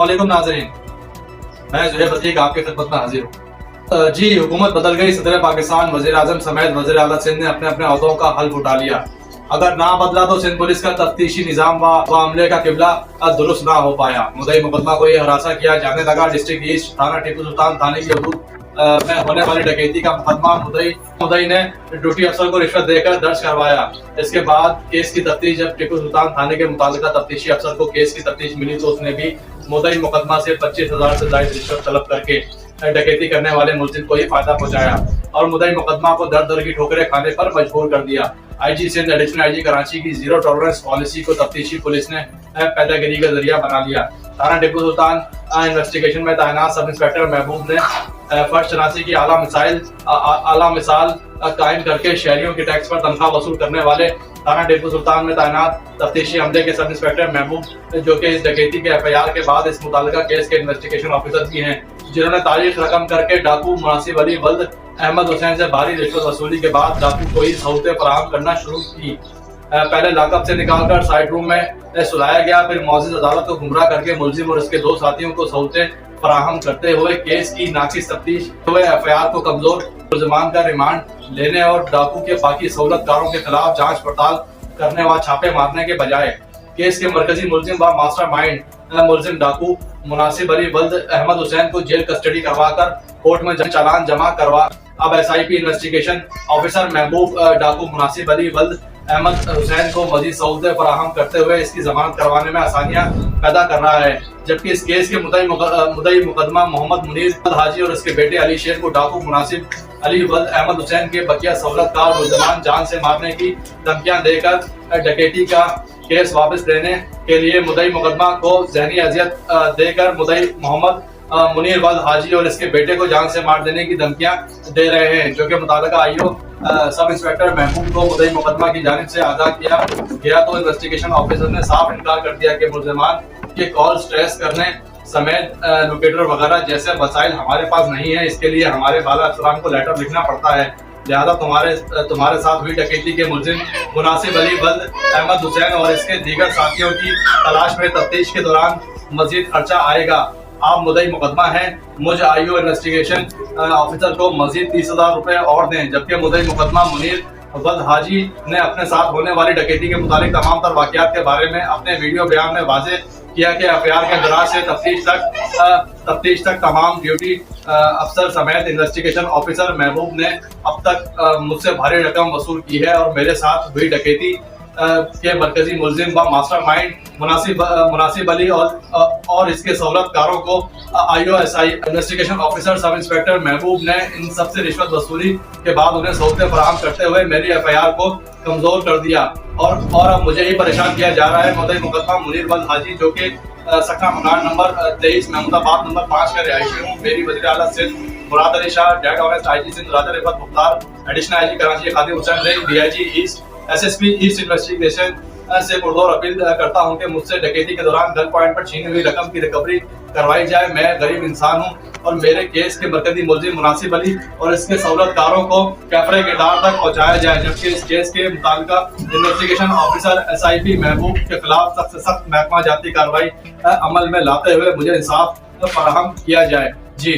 अस्सलामुअलैकुम नाज़रीन, मैं ज़ुहैब अतीक आपकी खिदमत में हाजिर हूँ। जी, हुकूमत बदल गई, सदर पाकिस्तान, वज़ीर आज़म समेत वज़ीर आला सिंध ने अपने अपने अहदों का हल्फ उठा लिया। अगर ना बदला तो सिंध पुलिस का तफ्तीशी निज़ाम व अमले का किबला दुरुस्त ना हो पाया। मुद्दई मुकदमा को ये हरासा किया जाने लगा। डिस्ट्रिक्ट ईस्ट थाना टीपू सुल्तान थाने की हदूद में होने वाली डकैती का मुकदमा मुद्दई ने ड्यूटी अफसर को रिश्वत देकर दर्ज करवाया। इसके बाद केस की तफ्तीश जब टीपू सुल्तान थाने के मुतालिका तफ्तीशी अफसर को केस की तफ्तीश मिली तो उसने भी मुद्दई मुकदमा से 25,000 से ज़ायद रिश्वत तलब करके डकैती करने वाले मुलजिम को ही फायदा पहुंचाया और मुद्दई मुकदमा को दर दर की ठोकरें खाने पर मजबूर कर दिया। IG Sindh additional IG Karachi की जीरो टॉलरेंस पॉलिसी को तफ्तीशी पुलिस ने पैदागिरी का जरिया बना लिया। थाना टीपू सुल्तान इन्वेस्टिगेशन में तैनात सब इंस्पेक्टर महबूब ने फर्श शनासी की आला मिसाल कायम करके शहरियों के टैक्स पर तनख्वाह वसूल करने वाले थाना टीपू सुल्तान में तैनात तफ्तीशी अमले के सब इंस्पेक्टर महबूब, जो कि इस डकैती के एफआईआर के बाद इस मुतालिका केस के इन्वेस्टिगेशन ऑफिसर भी हैं, जिन्होंने तारीख रकम करके डाकू मुनासिब अली वल्द अहमद हुसैन से भारी रिश्वत वसूली के बाद डाकू को ही सहूलतें फराहम करना शुरू की। पहले लॉकअप से निकालकर साइड रूम में सुलाया गया, फिर मौजूद अदालत को गुमराह करके मुलजिम और उसके दो साथियों को सहूलतें फराहम करते हुए केस की नाकिस तफ्तीश हुए एफआईआर को कमजोर मुलजमान का रिमांड लेने और डाकू के बाकी सहूलतकारों के खिलाफ जांच पड़ताल करने व छापे मारने के बजाय केस के मरकजी मुलजिम व मास्टर माइंड मुलजिम डाकू मुनासिब अली वल्द अहमद हुसैन को जेल कस्टडी करवाकर कोर्ट में चालान जमा करवा। अब एसआईपी इन्वेस्टिगेशन ऑफिसर महबूब डाकू मुनासिब अली वल्द अहमद हुसैन को मजीद सहूलतें फराहम करते हुए इसकी जमानत करवाने में आसानियां पैदा कर रहा है, जबकि इस केस के मुद्दई मुकदमा मोहम्मद मुनीर हाजी और इसके बेटे अली शेर को डाकू मुनासिब अली वल्द अहमद हुसैन के बकिया सहूलतकार मुलजमान जान से मारने की धमकियां देकर डकैती का केस वापस लेने के लिए मुद्दई मुकदमा को जहनी अजियत देकर मुद्दई मोहम्मद मुनीर वल्द हाजी और इसके बेटे को जान से मार देने की धमकियां दे रहे हैं, जो कि मुतालिका आईओ सब इंस्पेक्टर महबूब को मुद्दई मुकदमा की जानिब से आगाह किया गया तो इन्वेस्टिगेशन ऑफिसर ने साफ इनकार कर दिया कि मुलजमान के कॉल ट्रेस करने समेत लोकेटर वगैरह जैसे वसाइल हमारे पास नहीं है। इसके लिए हमारे बाला अफसरान को लेटर लिखना पड़ता है, लिहाजा तुम्हारे साथ हुई डकैती के मुलजिम मुनासिब अली वल्द अहमद हुसैन और इसके दीगर साथियों की तलाश में तफ्तीश के दौरान मजीद खर्चा आएगा। आप मुद्दई मुकदमा है, मुझ आईओ इन्वेस्टिगेशन ऑफिसर को मजीद 30,000 रुपए और दें, जबकि मुद्दई मुकदमा मुनीर वल्द हाजी ने अपने साथ होने वाली डकैती के मुतालिक तमाम तर वाक़यात के बारे में अपने वीडियो बयान में वाज़ेह किया कि एफआईआर के दराज से तफ्तीश तक तमाम ड्यूटी अफसर समेत इन्वेस्टिगेशन ऑफिसर महबूब ने अब तक मुझसे भारी रकम वसूल की है और मेरे साथ हुई डकैती के मरकजी मुलजिम व मास्टर माइंड मुनासिब अली और इसके सहूलतकारों को आईओएसआई इन्वेस्टिगेशन ऑफिसर सब इंस्पेक्टर महबूब ने इन सबसे रिश्वत वसूली के बाद उन्हें सहूलतें फराहम करते हुए मेरी एफआईआर को कमजोर कर दिया और अब मुझे ही परेशान किया जा रहा है। मुद्दई मुकदमा मुनीर वल्द हाजी, जो कि सकरा मकान नंबर 23 महमूदाबाद नंबर 5 का रिहायशी हूँ, मेरी वज़ीर आला सिंध मुराद अली शाह, डेट ऑनेस्ट IG Sindh Raja Rifat Mukhtar, additional IG Karachi Khadim Hussain Rai, DIG east SSP east investigation से पुरजोर अपील करता हूं कि मुझसे डकैती के दौरान गन पॉइंट पर छीनी हुई रकम की रिकवरी करवाई जाए। मैं गरीब इंसान हूं और मेरे केस के मरकजी मुलजिम मुनासिब अली और इसके सहूलतकारों को कैफरे के डार तक पहुंचाया जाए, जबकि इस केस के मुतालिका इन्वेस्टिगेशन ऑफिसर एसआईपी महबूब के खिलाफ सख्त से सख्त महकमा जाती कार्रवाई अमल में लाते हुए मुझे इंसाफ फराहम किया जाए। जी।